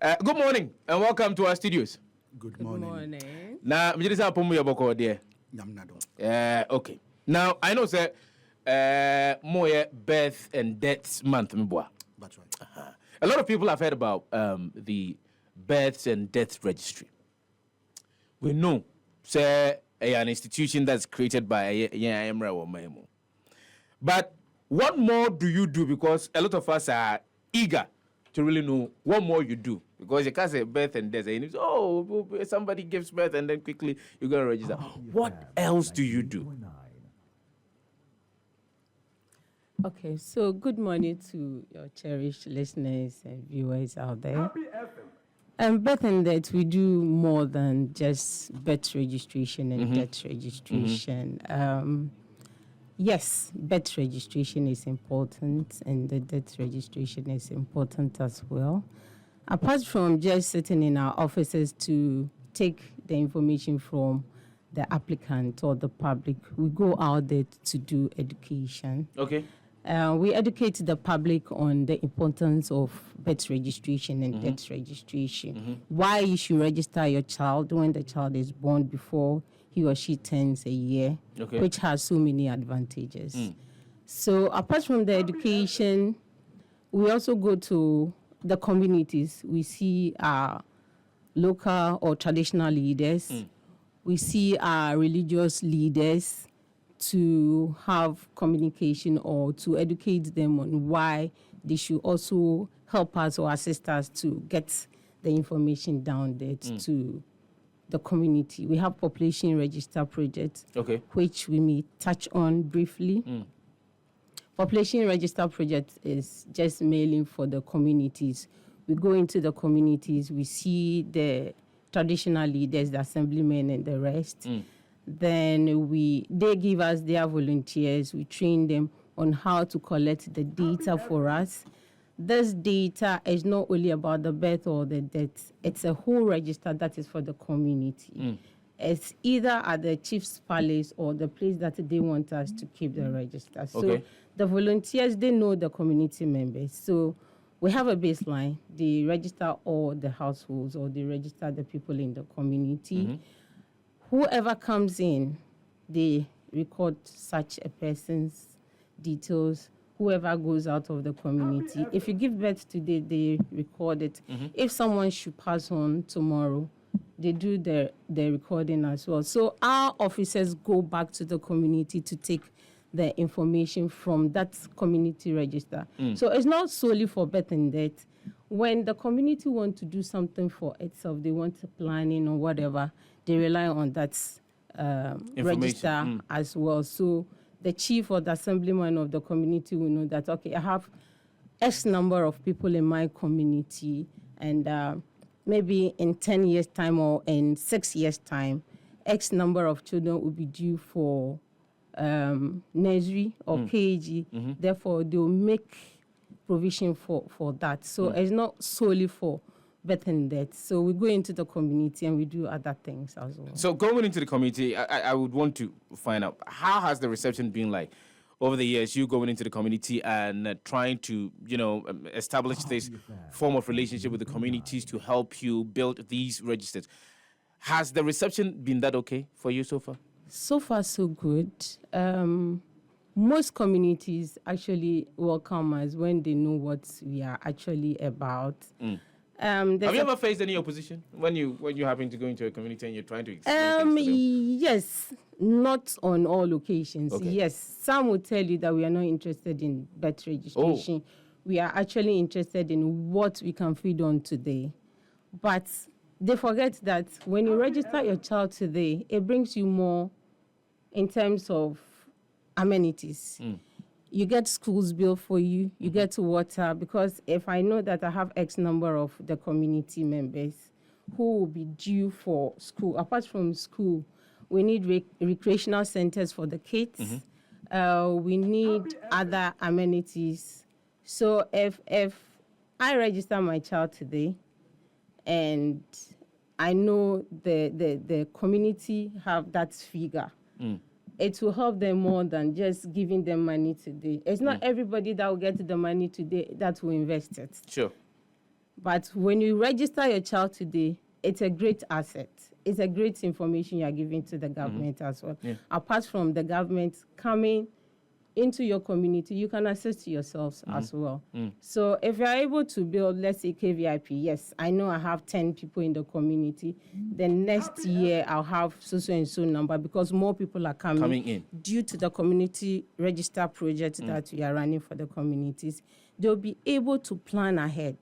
Good morning and welcome to our studios. Good morning. Now, I'm just pomu yaboko there. Okay. Now, I know, sir, more birth and deaths month. That's right. A lot of people have heard about the births and deaths registry. We know, sir, an institution that's created by Emra or Memo. But what more do you do? Because a lot of us are eager to really know what more you do. Because you can't say birth and death. And somebody gives birth and then quickly you're going to register. What else do you do? Okay, so good morning to your cherished listeners and viewers out there. Birth and death, we do more than just birth registration and death registration. Yes, birth registration is important and the death registration is important as well. Apart from just sitting in our offices to take the information from the applicant or the public, we go out there to do education. Okay. We educate the public on the importance of birth registration and death registration. Why you should register your child when the child is born before he or she turns a year, which has so many advantages. So apart from the education, we also go to the communities. We see our local or traditional leaders. We see our religious leaders to have communication or to educate them on why they should also help us or assist us to get the information down there to the community. We have population register project, which we may touch on briefly. Population register project is just mailing for the communities. We go into the communities, we see the traditional leaders, the assemblymen and the rest. Then they give us their volunteers. We train them on how to collect the data for us. This data is not only about the birth or the death. It's a whole register that is for the community. It's either at the chief's palace or the place that they want us to keep the register. So the volunteers, they know the community members. So we have a baseline. They register all the households or they register the people in the community. Whoever comes in, they record such a person's details. Whoever goes out of the community. If you give birth today, they record it. If someone should pass on tomorrow, they do the recording as well. So our officers go back to the community to take the information from that community register. So it's not solely for birth and death. When the community want to do something for itself, they want planning or whatever, they rely on that register as well. So the chief or the assemblyman of the community will know that, okay, I have X number of people in my community, and maybe in 10 years' time or in 6 years' time, X number of children will be due for nursery or KG. Therefore, they will make provision for that. So it's not solely for birth and death. So we go into the community and we do other things as well. So going into the community, I would want to find out, how has the reception been like over the years, you going into the community and trying to, establish this form of relationship with the communities to help you build these registers? Has the reception been that okay for you so far? So far, so good. Most communities actually welcome us when they know what we are actually about. Have you ever faced any opposition when you happen to go into a community and you're trying to explain things to them? Yes, not on all occasions. Yes, some will tell you that we are not interested in birth registration. We are actually interested in what we can feed on today. But they forget that when you register your child today, it brings you more in terms of amenities. You get schools built for you, you get water, because if I know that I have X number of the community members who will be due for school, apart from school, we need recreational centers for the kids. We need other amenities. So if I register my child today and I know the community have that figure, it will help them more than just giving them money today. It's not everybody that will get the money today that will invest it. Sure. But when you register your child today, it's a great asset. It's a great information you are giving to the government as well. Yeah. Apart from the government coming into your community, you can assist yourselves as well. So if you're able to build, let's say, KVIP, yes, I know I have 10 people in the community. Then next year, I'll have so-and-so number because more people are coming in. Due to the community register project that we are running for the communities. They'll be able to plan ahead.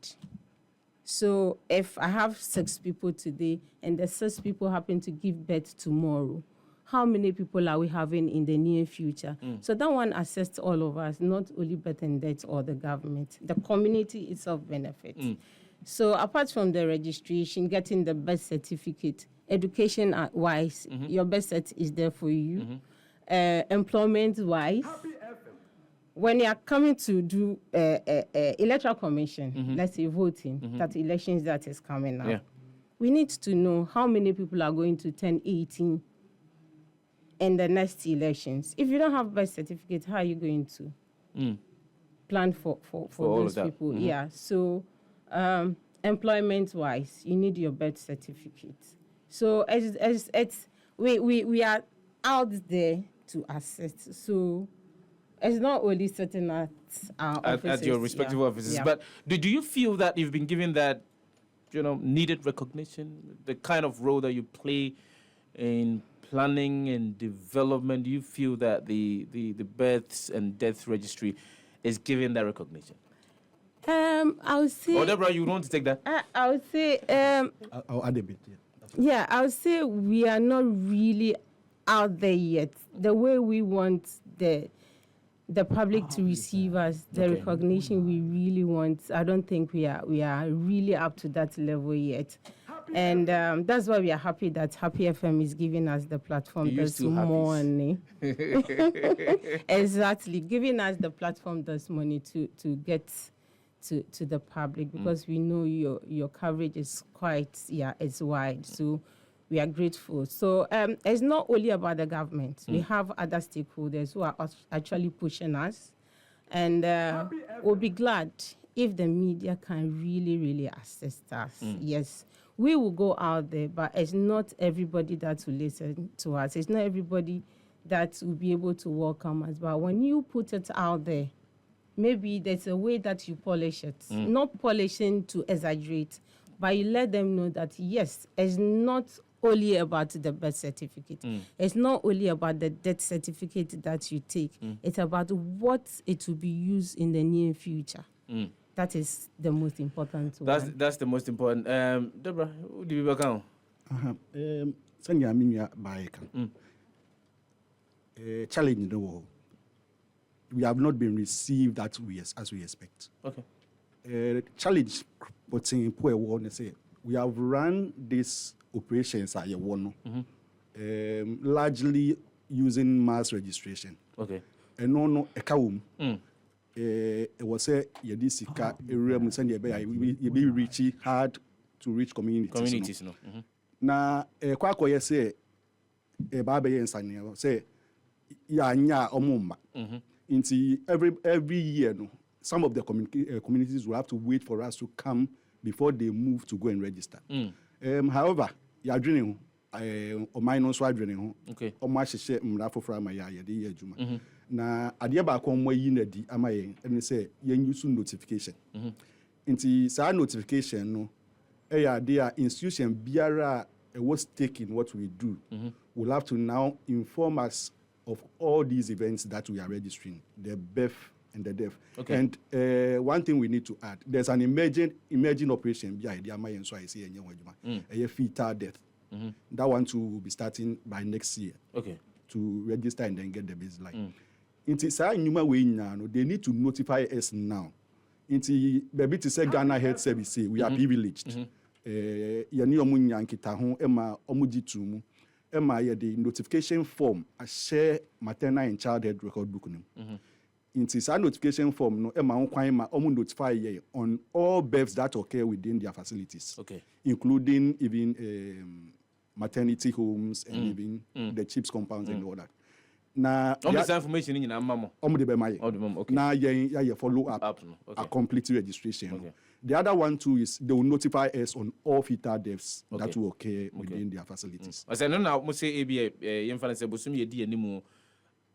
So if I have 6 people today and the 6 people happen to give birth tomorrow, how many people are we having in the near future? So that one assists all of us, not only birth and death or the government. The community itself benefits. So apart from the registration, getting the birth certificate, education-wise, your birth cert is there for you. Employment-wise, when you are coming to do electoral commission, let's say voting, that elections that is coming up, we need to know how many people are going to turn 18 in the next elections. If you don't have birth certificate, how are you going to plan for those people? Yeah. So employment-wise, you need your birth certificate. So we are out there to assist. So it's not only sitting at our offices. At your respective offices. Yeah. But do you feel that you've been given that, needed recognition, the kind of role that you play in planning and development? Do you feel that the births and deaths registry is giving that recognition? I would say. Or Deborah, you want to take that? I would say. I'll add a bit. Yeah, I would say we are not really out there yet. The way we want the public to receive us, the recognition we really want, I don't think we are really up to that level yet. And that's why we are happy that Happy FM is giving us the platform this morning. Exactly, giving us the platform this morning to get to the public, because we know your coverage is it's wide. So we are grateful. So it's not only about the government. We have other stakeholders who are actually pushing us. And we'll be glad if the media can really, really assist us. Yes, we will go out there, but it's not everybody that will listen to us. It's not everybody that will be able to welcome us. But when you put it out there, maybe there's a way that you polish it. Not polishing to exaggerate, but you let them know that, yes, it's not only about the birth certificate. It's not only about the death certificate that you take. It's about what it will be used in the near future. That is the most important one. That's the most important. Deborah, who do you work on? Sanya minya baeka. Challenge in the world. We have not been received as we expect. Okay. Challenge, but in poor word, say we have run these operations at Yewono, largely using mass registration. Okay. And no ekawum. It was a yedisika area musandi you be reachy hard to reach communities. No. Na kwako ye say ba be ensane say ya nya omumba. Into every year no, some of the communities will have to wait for us to come before they move to go and register. However, you are drinking or minus one drinking. Okay. Or much share mrafo from my yard juma. Na adia ba kon mo yi na di amaye and say yen use notification. Into sa notification no their institution biara was taking what we do. We'll have to now inform us of all these events that we are registering, the birth and the death. Okay. And one thing we need to add, there's an emerging operation behind the Amayan, so I see a fetal death. That one too will be starting by next year. Okay. To register and then get the baseline. They need to notify us now. Into baby to say Ghana Health Service, we are privileged. Yani omunya nkita ho ema omujitu Emma, the notification form, I share maternal and child health record book. In this notification form, no Emma on notify on all births that occur within their facilities. Okay. Including even maternity homes and even the CHIPS compounds and all that. na All this information in your mama. de be my Okay. na ya follow up No. Okay. a complete registration. Okay. The other one too is they will notify us on all fetal deaths that Okay. will occur within their facilities. I said no now mo say ABA influence bosum ye di animu.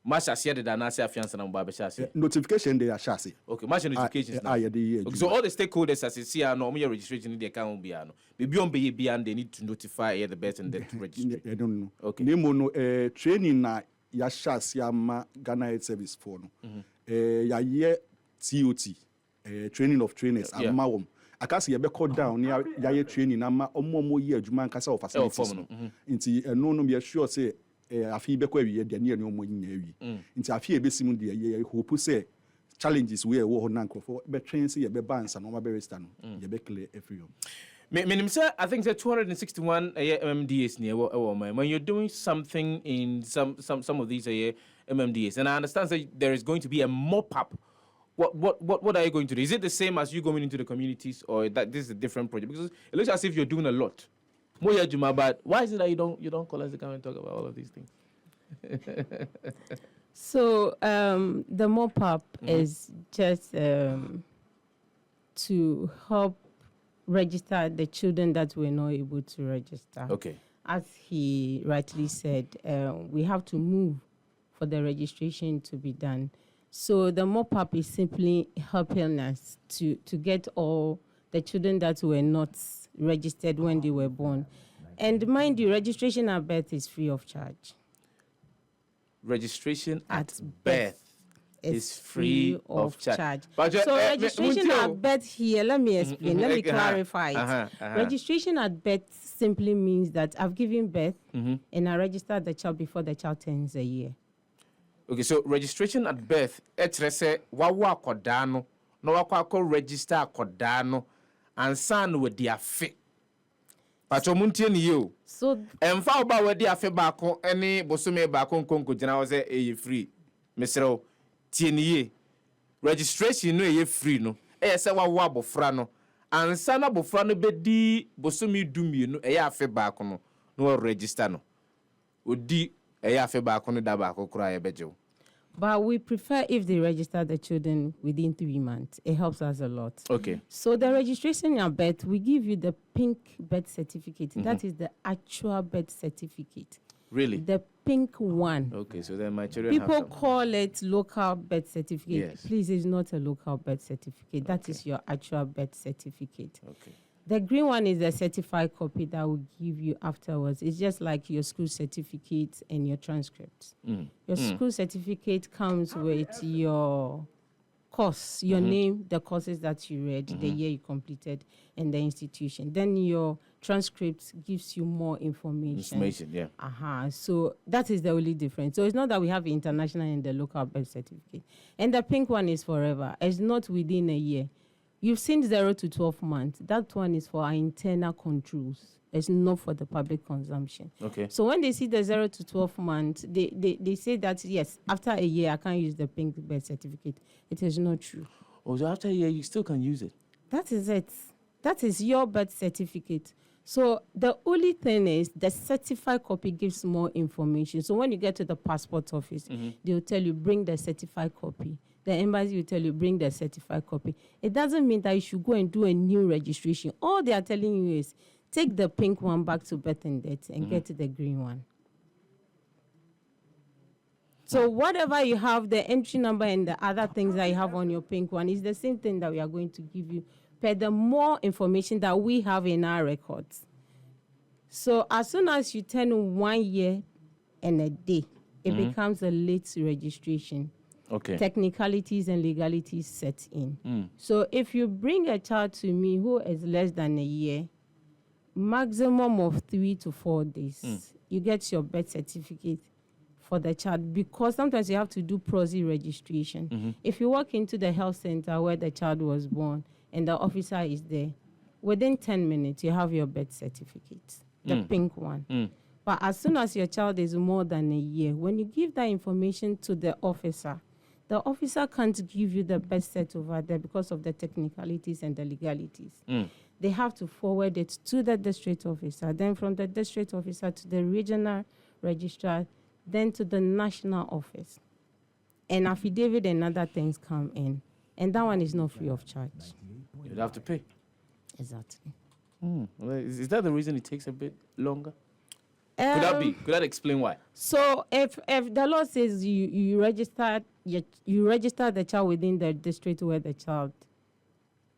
Masha share the na say afiansa na mba be share. Notification they are shasi. Okay, match notifications now. Okay, So all the stakeholders as you see are no your registration in the account be no. Be on be and they need to notify the birth and death registry. I don't know. Okay. Nemo no training na ya shasi ama Ghana Health Service for no. Ya ye TOT training of trainers Yeah. ama wom. Akasi ye be call down ya ye training ama omo ye adwuma nkasa of facilities no. Nti no no be sure say afi be kwa wiye de ne omo nya wi. Nti afi e besimu de ye hope say challenges we wo ho na nkofo be train say ye be bansa no ma be register no. Ye be clear everyone. Minim say I think say 261 MMDAs near when you're doing something in some of these MMDAs, and I understand that there is going to be a mop-up. What are you going to do? Is it the same as you going into the communities, or that this is a different project? Because it looks as if you're doing a lot. Moya Juma, but why is it that you don't call us to come and talk about all of these things? So the mop-up is just to help register the children that were not able to register. Okay. As he rightly said, we have to move for the registration to be done. So the mop-up is simply helping us to get all the children that were not registered when they were born. And mind you, registration at birth is free of charge. Registration at birth is free of charge. So registration at birth here, let me explain, let me clarify it. Registration at birth simply means that I've given birth and I registered the child before the child turns a year. Okay, so registration at birth, say wawa kodano, no wako register kodano, and son with their fit. But muntian you. So and far about where the afe bako any bosume bako konko jina was a free. Mr. Tienie registration no ye free no. Say wawa bofrano. And sana bofrano be di bosumi dumi no afe bako no register no. Odi but we prefer if they register the children within 3 months. It helps us a lot. Okay. So the registration at birth, we give you the pink birth certificate. That is the actual birth certificate. Really? The pink one. Okay, so then my children People call it local birth certificate. Yes. Please, it's not a local birth certificate. That is your actual birth certificate. Okay. The green one is a certified copy that will give you afterwards. It's just like your school certificate and your transcripts. Your school certificate comes with your course, your name, the courses that you read, the year you completed, and the institution. Then your transcript gives you more information. Yeah. So that is the only difference. So it's not that we have the international and the local birth certificate. And the pink one is forever. It's not within a year. You've seen 0 to 12 months. That one is for our internal controls. It's not for the public consumption. Okay. So when they see the 0 to 12 months, they say that, yes, after a year, I can't use the pink birth certificate. It is not true. Oh, so after a year, you still can use it? That is it. That is your birth certificate. So the only thing is the certified copy gives more information. So when you get to the passport office, they'll tell you, bring the certified copy. The embassy will tell you, bring the certified copy. It doesn't mean that you should go and do a new registration. All they are telling you is, take the pink one back to birth and death and get the green one. So whatever you have, the entry number and the other things that you have on your pink one is the same thing that we are going to give you, per the more information that we have in our records. So as soon as you turn 1 year and a day, it becomes a late registration. Okay. Technicalities and legalities set in. So if you bring a child to me who is less than a year, maximum of 3 to 4 days, you get your birth certificate for the child, because sometimes you have to do prosy registration. If you walk into the health center where the child was born and the officer is there, within 10 minutes, you have your birth certificate, the pink one. But as soon as your child is more than a year, when you give that information to the officer can't give you the birth cert over there because of the technicalities and the legalities. They have to forward it to the district officer. Then from the district officer to the regional registrar, then to the national office. And affidavit and other things come in. And that one is not free of charge. You'd have to pay. Exactly. Well, is that the reason it takes a bit longer? Could that be? Could that explain why? So if the law says you register the child within the district where the child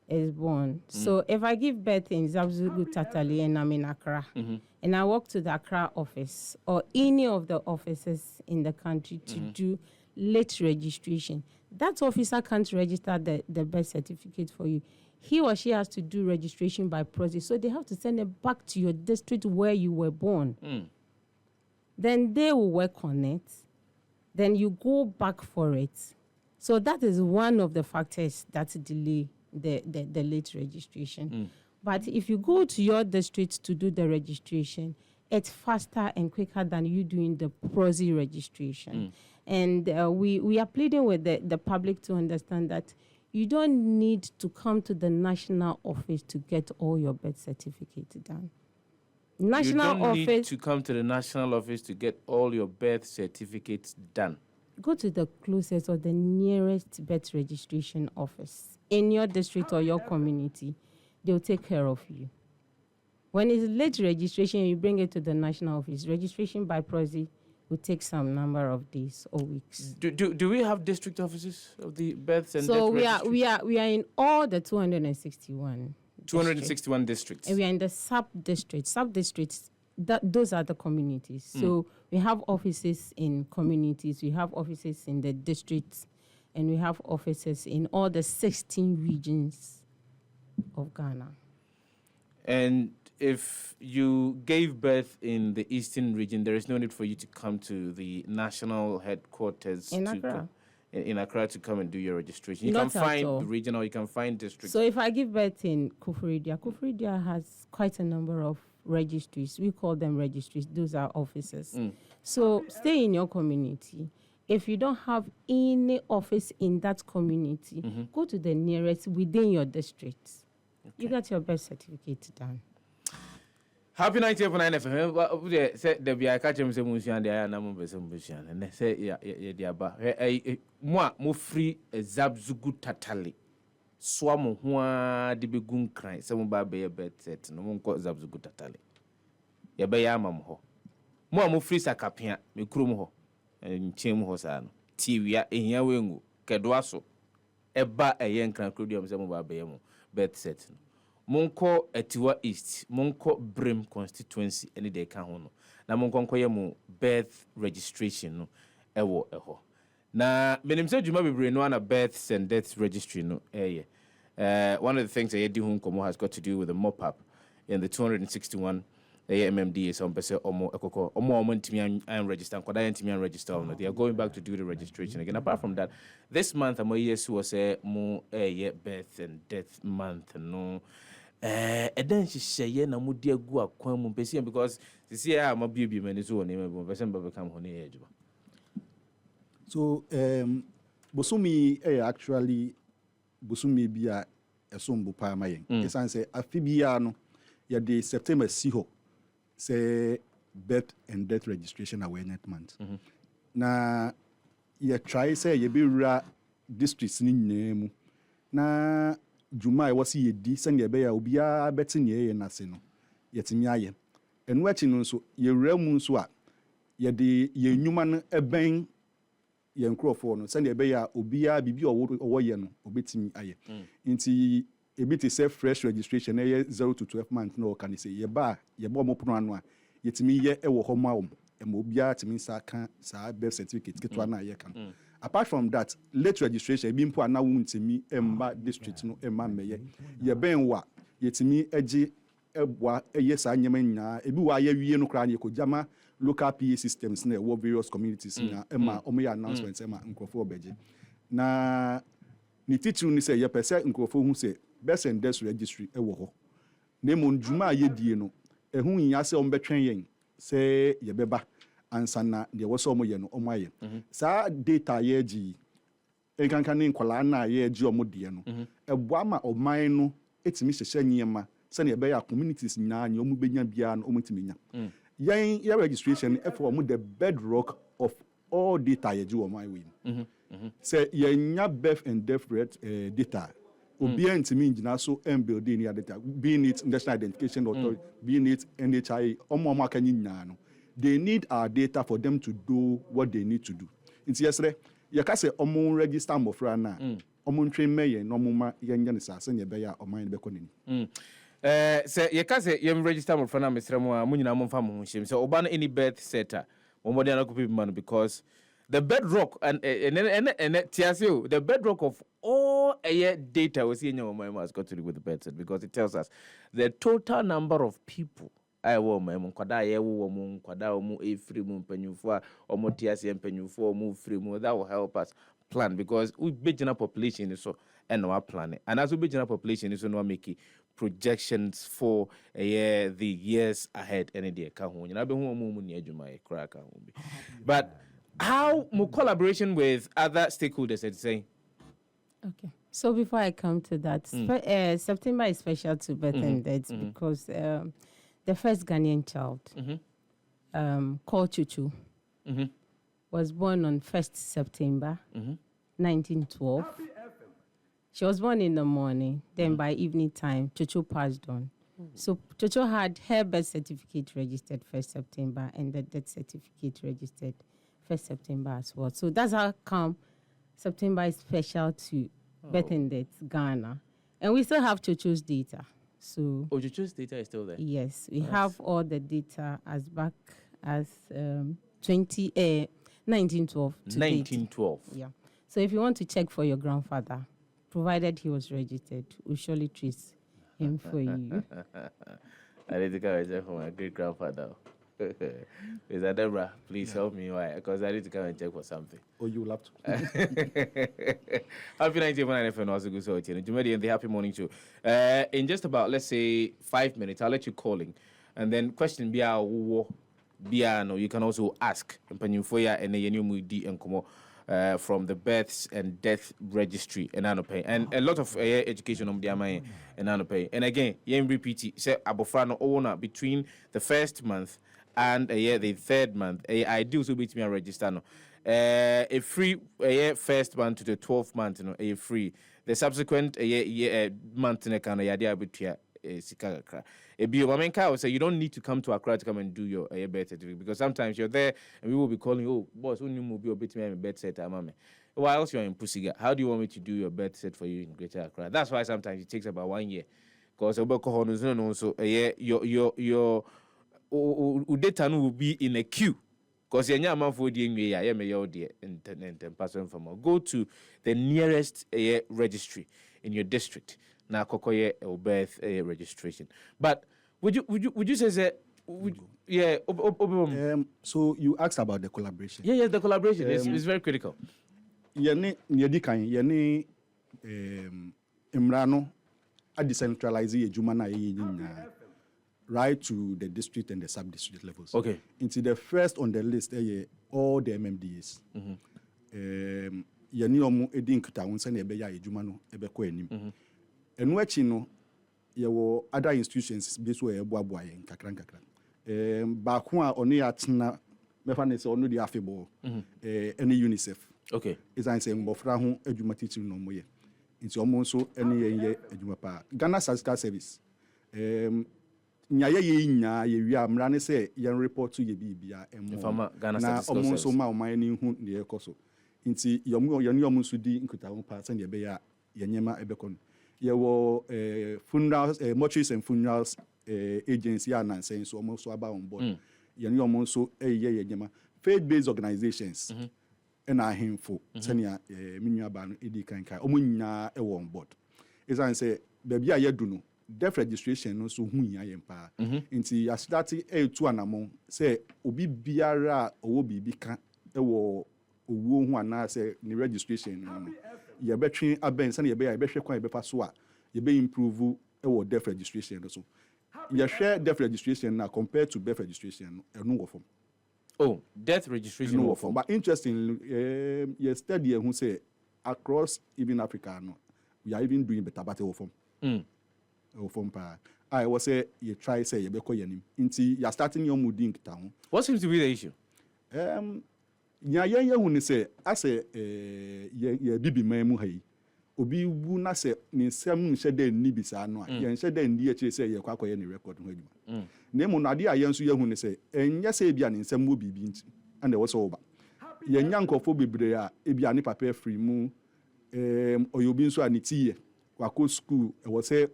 is born. So if I give birth in Zabzugu Tatali and I'm in Accra, and I walk to the Accra office or any of the offices in the country to do late registration, that officer can't register the birth certificate for you. He or she has to do registration by proxy. So they have to send it back to your district where you were born. Then they will work on it. Then you go back for it. So that is one of the factors that delay the late registration. But if you go to your district to do the registration, it's faster and quicker than you doing the proxy registration. And we are pleading with the public to understand that you don't need to come to the national office to get all your birth certificates done. National you don't office, need to come to the national office to get all your birth certificates done. go to the closest or the nearest birth registration office in your district or your community. They'll take care of you. When it's late registration, you bring it to the national office. Registration by proxy will take some number of days or weeks. Do we have district offices of the births and So death we registry? are in all the 261. 261 districts. And we are in the sub-districts. Sub-districts, those are the communities. So we have offices in communities, we have offices in the districts, and we have offices in all the 16 regions of Ghana. And if you gave birth in the eastern region, there is no need for you to come to the national headquarters In Accra. In Accra to come and do your registration. You Not can at find all. the regional, you can find district. So if I give birth in Kufuridia has quite a number of registries. We call them registries. Those are offices. So stay in your community. If you don't have any office in that community, go to the nearest within your district. You get your birth certificate done. Happy 90.9 FM. Say there be I catch him say musian there na mo be say musian. And say ya dia ba. Mo free Zabzugu Tatali. Swa mo ho a de be gun kran say mo ba be birth set no mo nko Zabzugu Tatali. Ya be ya mam ho. Mo free Sakapia me kurom ho. Nchim ho sa no. Tiwia ehia wengu kedoa so. Eba eye nkran krodium say mo ba be mo birth set no. Monko Etiwa East, Monko Brim constituency, any day can hono. Na monko yemu birth registration no eho. Na menim say juma bebre no na births and deaths registry no one of the things I do komo has got to do with the mop-up in the 261 MMD is on pese omo ekoko omo ntimi an register kwada ntimi an register no. They are going back to do the registration again. Apart from that, this month am yesu was mo birth and death month no. Eden hyehyeye na mudi agu akwan mu pese because this year am biebi mani so woni me pese mba become ho ne edjuba. So bosumi actually bosumi bia esombo pa mayen. Esan say afibia no ya de September siho say birth and death registration awareness month. Na ye try say ye be rura districts ni nyina mu na Juma wasi yedi send ye be ya obia beti ne ye na se no yetimi aye enu achi no so ye wura mu so a ye de ye nnwuma no eben ye nkrofo no send ye be ya obia bibi owo ye no obetimi aye nti ebiti say fresh registration ye 0 to 12 months no can say ye ba ye bo mo pono anu a yetimi ye ewo ho ma wo obia timi sa kan sa birth certificate ketwa na ye kan. Apart from that, late registration, bimpo ana wuntimi emba district no emma meye. Ye benwa yetimi eji ebwa eyesa anyema nyina ebi wa ye wie no kra na ekojama local PA systems na wo various communities na emma omo announcements emma nkrofo obeje. Na ni teacher ni say ye pese nkrofo hu say birth and death registry ewo ho. Na mo ndwuma ye die no ehun nya say ombetwen yen say ye beba ansana de woso mo ye no omo aye sa data ye gi enkanka ne nkwala na ye gi omo de no eboa ma oman no etimi hyehye nyema se na ye be ya communities nyina nya omo benya bia no omo timi nya your registration for the bedrock of all data you do on my win. Say your birth and death rate data. Obi ntimi ngina so build in data, being it national identification authority, being it NHI, omo aka nyina no. They need our data for them to do what they need to do. It's yesterday, you can say omo register mo fra na. Omo train me no mo ma yenya ne sase ne be ya oman be konini. Say you can say you register mo fra na mesra mo a mo nyina mo fa mo him. So oba no any birth setter. Mo dey na ko people man because the bedrock and TSU, the bedrock of all data we see in your mind has got to do with the birth set because it tells us the total number of people. I will my kwada ye wo mu kwada mu e free mu mpanyufo a omo TSU mpanyufo mu free mu that will help us plan because we be general population so and our plan and as we be general population so no make projections for the years ahead any day ka ho nyina be ho mu ni adwuma e kra ka ho bi but how more collaboration with other stakeholders at saying? Okay. So before I come to that, September is special to birth and deaths because the first Ghanaian child, called Chuchu, was born on 1st September 1912. She was born in the morning. Then by evening time, Chuchu passed on. So Chuchu had her birth certificate registered 1st September and the death certificate registered 1st September as well. So that's how come September is special to birth and death Ghana. And we still have Chuchu's data. So Chuchu's data is still there? Yes, we have all the data as back as 1912 to 1912. date. Yeah. So if you want to check for your grandfather, provided he was registered, we'll surely trace him for you. I need to come and check for my great grandfather. Mr. Deborah, please help me. Why? Because I need to come and check for something. Oh, you will have to. Happy 91 FM also good so Jumedi and the Happy Morning Show. In just about, let's say, 5 minutes, I'll let you calling. And then question Biano, you can also ask and from the births and death registry and Anope. And a lot of education on the Amai and Anope. And again, repeat say Abofrano owner between the first month and the third month. I do so between me register no. A free first month to the 12th month, a free. The subsequent month in a kind of idea between Sikakra. So you don't need to come to Accra to come and do your birth certificate because sometimes you're there and we will be calling, oh, boss, when you move your bit me birth set, mama. Why else you're in Pusiga? How do you want me to do your birth set for you in Greater Accra? That's why sometimes it takes about 1 year. Because your data will be in a queue. Because you're not for the go to the nearest registry in your district. Now, Kokoye or birth registration. But would you say that? So you asked about the collaboration. Yeah, the collaboration is very critical. Imrano a decentralizing Jumana right to the district and the sub-district levels. Okay. Into the first on the list, all the MMDs. Yani omu edin kuta unsa na ebe ya Jumano ebe ko enim. Enu achi no yewo other institutions bi so eboaboa yen kakran. Ba ko a ono ya tena mefa ne se ono di afebo. Any UNICEF. Okay. Is I say mbofra ho adwuma teaching no moye. Nti omo nso ene ye adwuma pa. Ghana Statistical Service. Nyaye ye nya ye wi amra ne se ye report to ye bibia emo. Na omo nso ma oman ni hu ne ekoso. Nti yomu nso di nkuta ho pa se ne be ya yenyema ebekon. Ye wo funerals mortuaries and funerals agency anansen so omo so aba on board. Yomu nso ye yenyema faith-based organizations. And I him for senior Minyaba Edi Kanka, Omunya on board. As I say, baby, I do no death registration no so who I empower. Into a starting to an among say, Obi Biara or Obi Bika, or who na say the registration. You're bettering a bench and you be a better quite be paswa. You be improve or death registration also. You share death registration now compared to birth registration, no form. Oh, death registration no form. But interestingly, you study who say across even Africa, no, we are even doing better, but form. I was say you try say you be call your name. Inti you starting your mooding town. What seems to be the issue? Nya ye hu ni say ase ye bibi man mu hayi. Obi wu na say ni nsem nhye da ni bisa no a ye nhye da ni akire say ye kwakoye ni record ho adwuma. Na mu na de a ye nso ye hu ni say enye say bia ni nsem wo bibi nti and the was over. Ye nya nkofo bebre a ebia ni papa free mu oyobi nso aniti ye kwako school e was say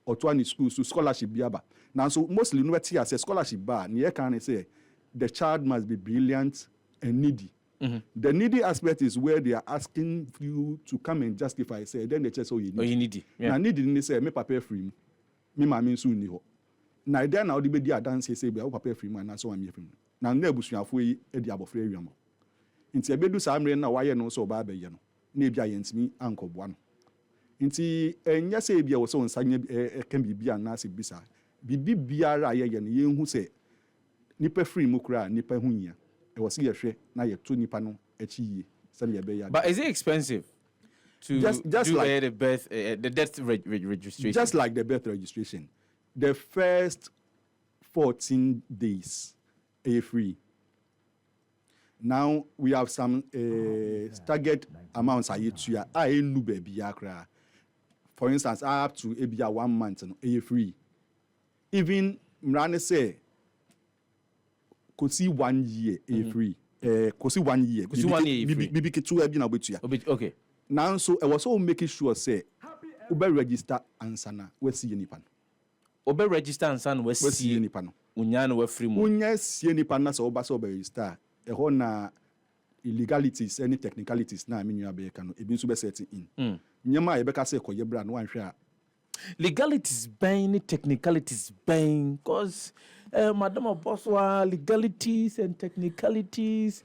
Otwani school so scholarship biaba. Now so mostly no tia say scholarship ba near can say the child must be brilliant and needy. The needy aspect is where they are asking you to come and justify say then they just you need. Oh, you needy. Yeah. Now needy they say me papa free me ma me so ni ho. Na then now the be dia dance say be papa free man na so am free. Na na abusuafo yi e di abofra awiam. Nti ebedu sa amre na waye no so ba be ye no. Na ebia yentimi ankoboa no. Nti enya se bia wo so nsanye kan bibia na se bisa bibi biara ye ye no ye hu se nipa free mu kura nipa hu nyia e wo se ye hwe na ye to nipa no achi yie se ye be ya. But is it expensive to just do like the birth the death registration? Just like the birth registration, the first 14 days are free. Now we have some staggered amounts are yet to enu baby akra. For instance, up to ebia 1 month no free. Even mrane say could see 1 year free. Could see 1 year. Could see 1 year free. Bibi ketu ebi na betua. Okay. Now so I was also making sure say ube register ansana we see nipa no. Obe register ansana we see nipa no. Unya no we free mu. Unya see nipa na so oba so obe register. Eho na illegalities, any technicalities na aminu abeka no ebi nso be set in. Nyama ebeka say koye bra no anhwe a legalities bang, technicalities bang, cause Madam Oboswa, legalities and technicalities.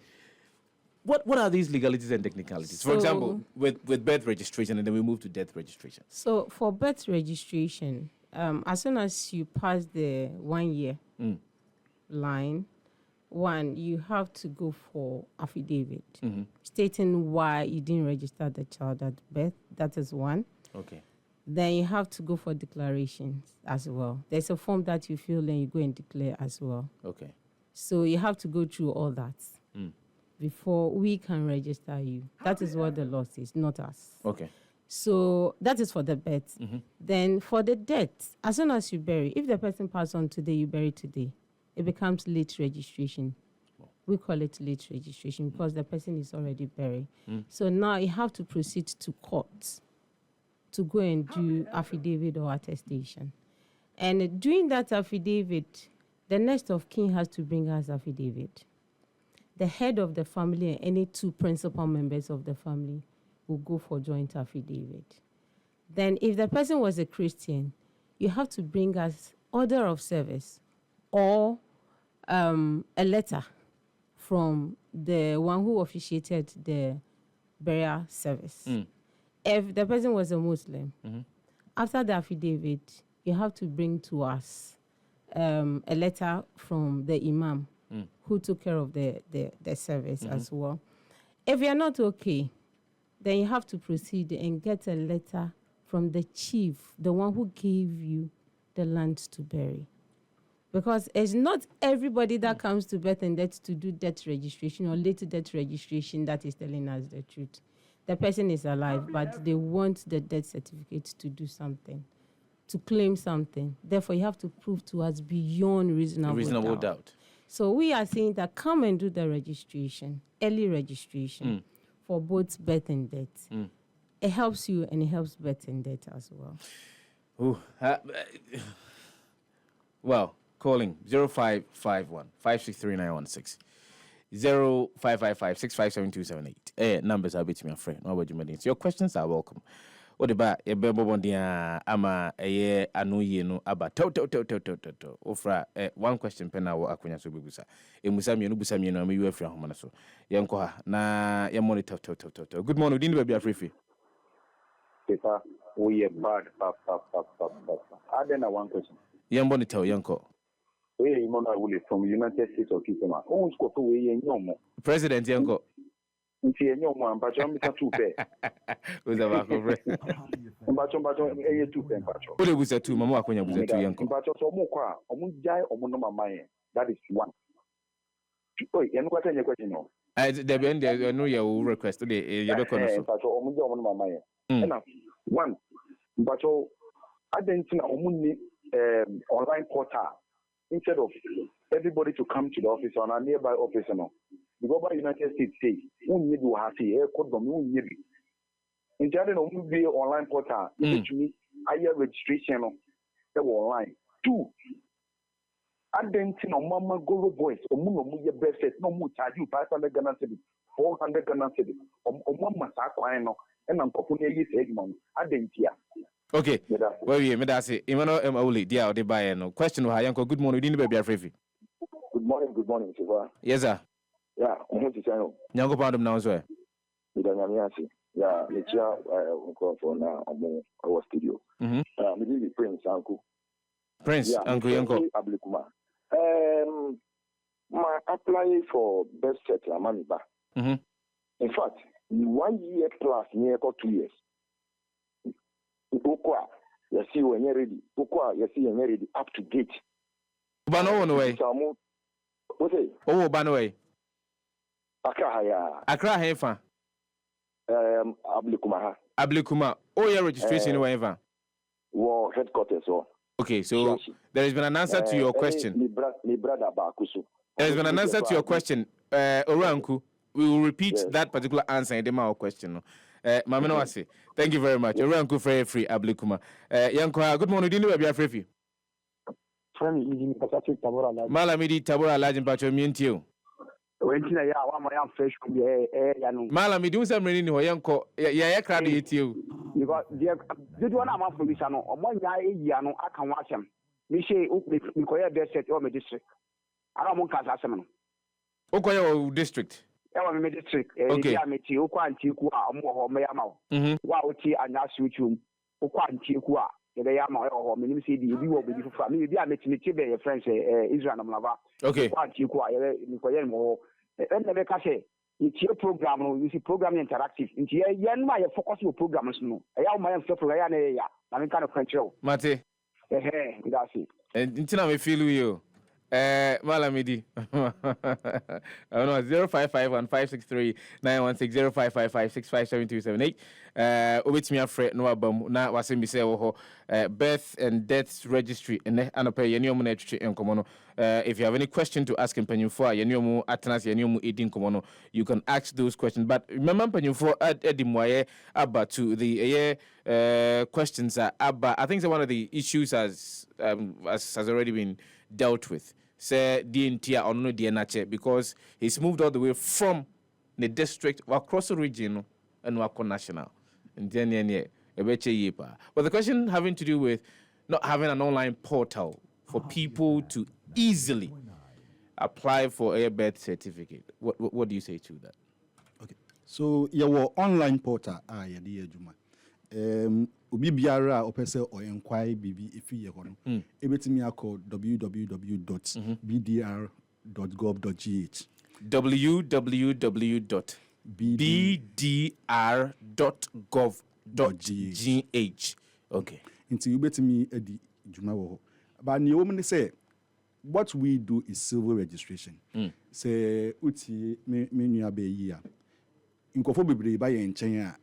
What are these legalities and technicalities? So, for example, with birth registration, and then we move to death registration. So for birth registration, as soon as you pass the 1 year line, you have to go for affidavit stating why you didn't register the child at birth. That is one. Okay. Then you have to go for declarations as well. There's a form that you fill and you go and declare as well. Okay. So you have to go through all that before we can register you. That is what the law says, not us. Okay. So that is for the birth. Then for the death, as soon as you bury, if the person passes on today, you bury today, it becomes late registration. We call it late registration because the person is already buried. So now you have to proceed to court to go and do affidavit or attestation. And doing that affidavit, the next of kin has to bring us affidavit. The head of the family and any two principal members of the family will go for joint affidavit. Then if the person was a Christian, you have to bring us order of service or a letter from the one who officiated the burial service. If the person was a Muslim, after the affidavit, you have to bring to us a letter from the imam who took care of the service as well. If you're not okay, then you have to proceed and get a letter from the chief, the one who gave you the land to bury. Because it's not everybody that comes to birth and death to do death registration or late death registration that is telling us the truth. The person is alive, but they want the death certificate to do something, to claim something. Therefore, you have to prove to us beyond reasonable doubt. So we are saying that come and do the registration, early registration for both birth and death. It helps you and it helps birth and death as well. Well, calling 0551 563 0555 657278. Numbers are between my friend. No about you, your questions are welcome. What about a bebondia ama a year anu no about to ofra one question pena wa akunya so bebusa e musami no busami no me you afra homa so yenko ha na ye monitor to good morning din be afrefi Peter we bad pap adena one question yen monitor yenko we Imona Wule from United States of Kitama. Oh, we President Yanko. Nti enye omo ampacho mita 2 pe. Oza ba ko bre. Ampacho eye 2 pe ampacho. Ole busa 2 mama akonya busa 2 yanko. Ampacho so omo kwa omo jai omo no mama yen. That is one. Oh, yen kwata nye question no. There be there no your request dey ye be kono so. Ampacho omo jai omo no mama yen. Na one. Ampacho adentina omo ni online portal instead of everybody to come to the office or a nearby office no. The global United States say, "We need to have a code from you need." In general, we be online portal. Which means higher registration online. Two, identity no mama go boys. Omuno mu ye best set. No mu charge you 500 Ghana cedis, 400 Ghana cedis. Mama sa kwai no. And I'm popular ye say man. Identity. Okay. Well, me da say. Imano Oli dia o de buy no. Question wa yanko. Good morning. Didn't be afrefi. Good morning, Siva. Yes sir. Yeah, I'm here to say no. Nyango pandum na so. Yeah, me chia for now our studio. Me be Prince Uncle. Prince Uncle Yanko. Ablikuma. My apply for best settler money back. In fact, 1 year plus near 2 years. Ukwa, you see when you're ready. Ukwa, you see when you're ready up to date. Bano on way. What say? Oh, bano way. Accra hefa. Ablikuma. Oh, your registration wherever. War headquarters. Okay, so there has been an answer to your question. There has been an answer to your question. Oranku, we will repeat that particular answer in the question. Mamino Wasi, thank you very much. Oranku free Ablikuma. Yanko, good morning. Didn't you be free? Malamidi Tabora Lajin Pacho Mintio. Wentina ya wa ma ya fresh ko ya no mala mi dun sam ni ho yanko ya kra de etiu because did one am from bisa no omo nya eya no aka wa asem mi she mi ko ya district o me district ara mo kan asem no o ko ya district e wa me district ya me ti o kwa anti ku a omo ho me ya ma wa o ti anya su chum o kwa anti ku a ye be ya ma ho me nim se di bi wo be di fufa mi bi a me ti be ye friends Israel na mlava okay kwa anti ku a ye mi ko ye mo and the Cache, it's your program, you see program interactive. Into yen my focus your programs no. I am my program, I'm kind of control. Mate, that's it. And until I feel you. Malamidi. I don't know 0551 563 916 0555 me afraid no abam na wase mi say wo birth and death registry and anopa ye nyomu na twetwe enkomo no. If you have any question to ask Mpanyu for ye nyomu atnas ye nyomu edin komo no, you can ask those questions. But remember Mpanyu for edimwaye aba to the questions aba. I think one of the issues has already been dealt with. Say DNT or no DNH because he's moved all the way from the district across the region and national. And then but the question having to do with not having an online portal for people to easily apply for a birth certificate. What do you say to that? Okay. So your online portal juma. Obi biara opese or inquire bibi ifi ye hono ebetimi akọ www.bdr.gov.gh www.bdr.gov.gh okay nti ubetimi edi juma wo but ne omni say what we do is civil registration say uti me nua be yi a nkofo bebre ba ye nchen a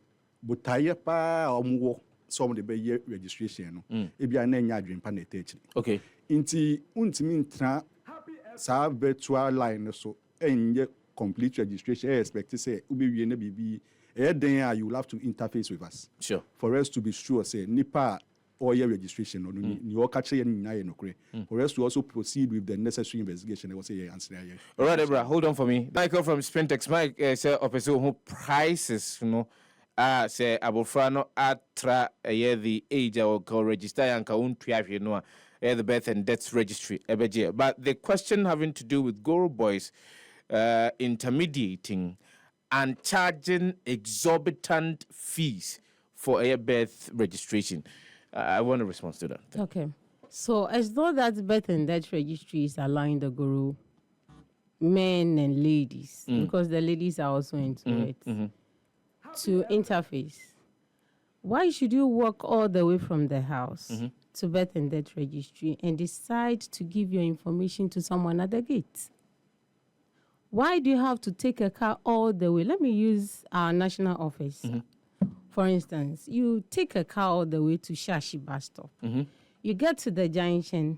botaye pa omwo some the be registration no ebia na nya adwempa na etechiri okay inti untimi ntra sa virtual line so enye complete registration expect say ubewie na bibi then you will have to interface with us sure for us to be sure say nipa or your registration no ni o ka kire nya ye nokre for us to also proceed with the necessary investigation was say answer here. All right Ebra, hold on for me. Michael from Sprintex. Mike say opeso who prices you know say abofrano atra the age or go register yanka untua you know the birth and death registry ebeje. But the question having to do with Goro boys intermediating and charging exorbitant fees for a birth registration. I want a response to that. Okay. So as though that birth and death registry is allowing the Guru men and ladies, because the ladies are also into it, to interface. Why should you walk all the way from the house to birth and death registry and decide to give your information to someone at the gate? Why do you have to take a car all the way? Let me use our national office. For instance, you take a car all the way to Shashi bus stop. You get to the junction,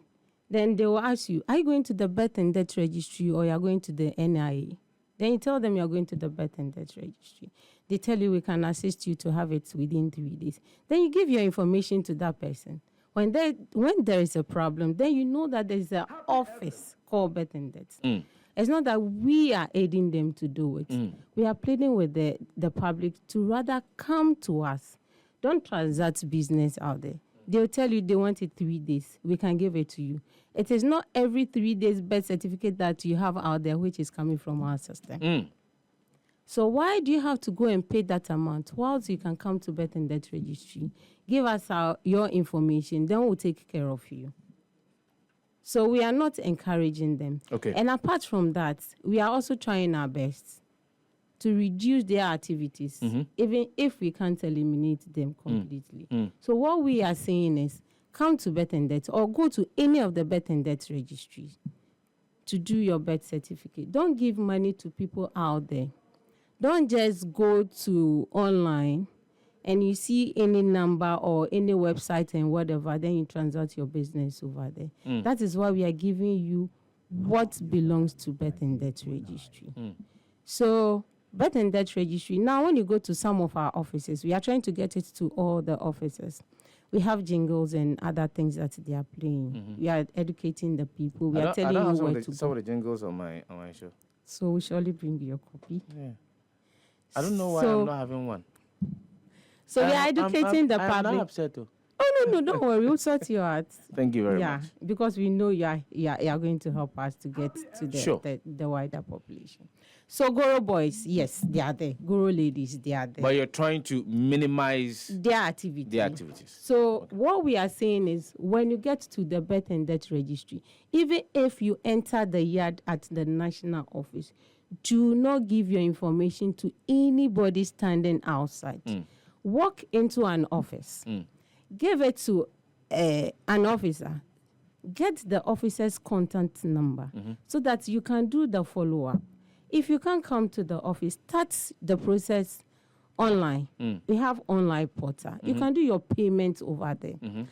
then they will ask you, are you going to the birth and death registry or you are going to the NIA? Then you tell them you are going to the birth and death registry. They tell you we can assist you to have it within 3 days. Then you give your information to that person. When there is a problem, then you know that there is an office called birth and death. It's not that we are aiding them to do it. We are pleading with the public to rather come to us. Don't transact business out there. They'll tell you they want it 3 days. We can give it to you. It is not every 3 days birth certificate that you have out there which is coming from our system. So why do you have to go and pay that amount whilst you can come to birth and death registry, give us your information, then we'll take care of you. So we are not encouraging them. Okay. And apart from that, we are also trying our best to reduce their activities, even if we can't eliminate them completely. So what we are saying is, come to birth and death or go to any of the birth and death registries to do your birth certificate. Don't give money to people out there. Don't just go to online and you see any number or any website and whatever, then you transact your business over there. That is why we are giving you what belongs to birth and death registry. So birth and death registry, now when you go to some of our offices, we are trying to get it to all the offices. We have jingles and other things that they are playing. We are educating the people. We are telling you where to go. Some of the jingles on my show. So we surely bring your copy. Yeah. I don't know why I'm not having one. So we are educating the public. I'm not upset though. Oh, no, don't worry. We'll sort you out. Thank you very much. Yeah, because we know you are going to help us to get to the wider population. So Goro boys, yes, they are there. Goro ladies, they are there. But you're trying to minimize their activities. Okay. So what we are saying is, when you get to the birth and death registry, even if you enter the yard at the national office, do not give your information to anybody standing outside. Walk into an office. Give it to an officer. Get the officer's contact number so that you can do the follow-up. If you can't come to the office, start the process online. We have online portal. You can do your payments over there.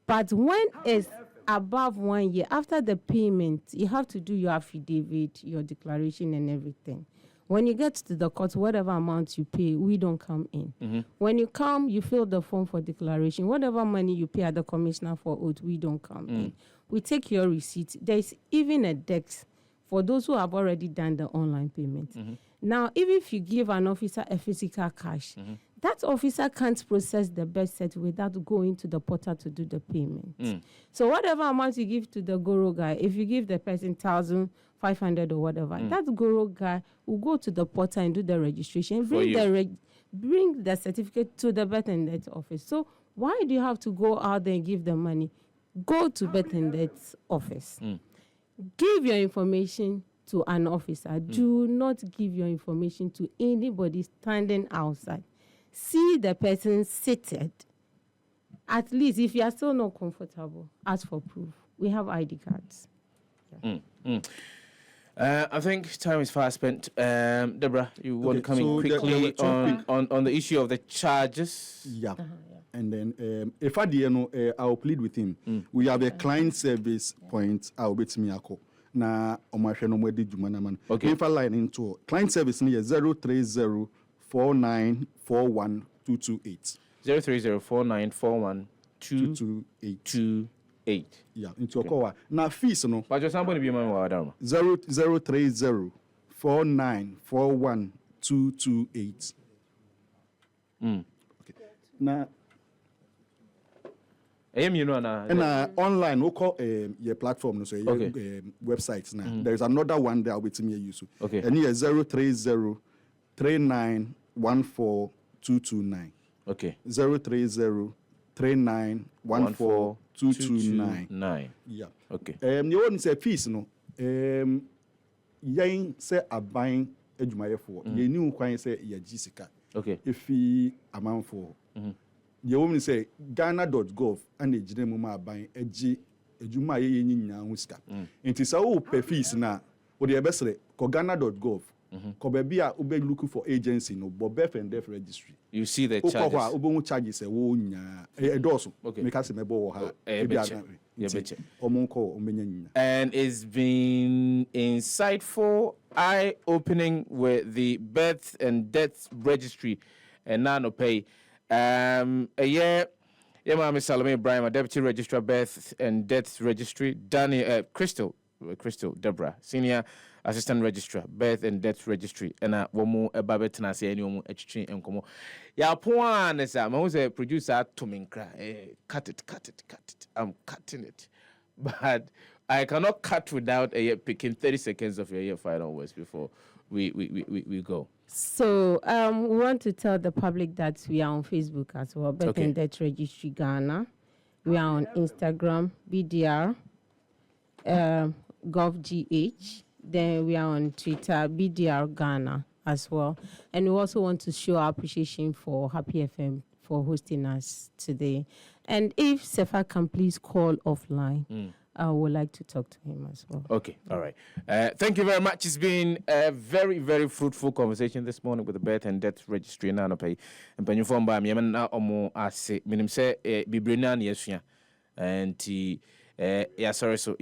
But when it's above 1 year, after the payment, you have to do your affidavit, your declaration and everything. When you get to the court, whatever amount you pay, we don't come in. When you come, you fill the form for declaration. Whatever money you pay at the commissioner for oath, we don't come in. We take your receipt. There's even a desk for those who have already done the online payment. Now, even if you give an officer a physical cash, that officer can't process the birth cert without going to the portal to do the payment. So whatever amount you give to the Goro guy, if you give the person 1,500 or whatever, that Goro guy will go to the portal and do the registration, bring the certificate to the birth and death office. So why do you have to go out there and give the money? Go to birth and death office. Give your information to an officer. Do not give your information to anybody standing outside. See the person seated. At least, if you are still not comfortable, ask for proof. We have ID cards. I think time is fast spent. Deborah, you want to come in quickly on the issue of the charges? Yeah. And then, if I didn't, I'll plead with him. We have a client service point. I'll bet me a call. Na omashe no mwedi jumana man. Okay. If I line into client service near 030 4941 228. 0304941 228. Yeah, into a call. Now fees no. But just somebody be my wadama. 030 4941 228. Okay. Now. You know, and online, we call your platform, so your websites now. There's another one that with me use. Okay. And here 030 3914 229. Okay. 030 3914 229. Nine. Yeah. Okay. You want to say fees, no? yɛn sɛ aban adwumayɛfoɔ yɛni kwan sɛ yɛgye sika ɛfi amanfoɔ deɛ wɔm ne sɛ ghana.gov ana ɛgyina mu ma aban agye adwuma a yɛyɛ nyinaa ho sika nti sɛ wopɛ fees no a wode yɛbɛserɛ kɔ ghana.gov kɔ baabi a wobɛ look for agency no bɔ birth and death registry you see the charges wokɔ hɔ a wobɛhu charges ɛwɔ nyinaa ɛdɔɔso meka sɛ mɛbɔ wɔ ha and it's been insightful, eye-opening with the birth and death registry and now no pay. A year, Mami Salome Ibrahim, a deputy registrar birth and death registry. Danny Crystal Deborah, senior assistant registrar birth and death registry. And womu ebabetina se any womu echichi enkomo. Ya point is I'm a producer to minkra. Cut it. I'm cutting it. But I cannot cut without picking 30 seconds of your final words before we go. So we want to tell the public that we are on Facebook as well, Birth and Death Registry Ghana. We are on Instagram, BDR, GovGH. Then we are on Twitter, BDR Ghana as well. And we also want to show our appreciation for Happy FM for hosting us today. And if Sefa can please call offline, I would like to talk to him as well. Okay, all right. Thank you very much. It's been a very, very fruitful conversation this morning with the Birth and Death Registry. And when you form by me, I'm now almost say, minim say, Bibrina, yes, and sorry, so.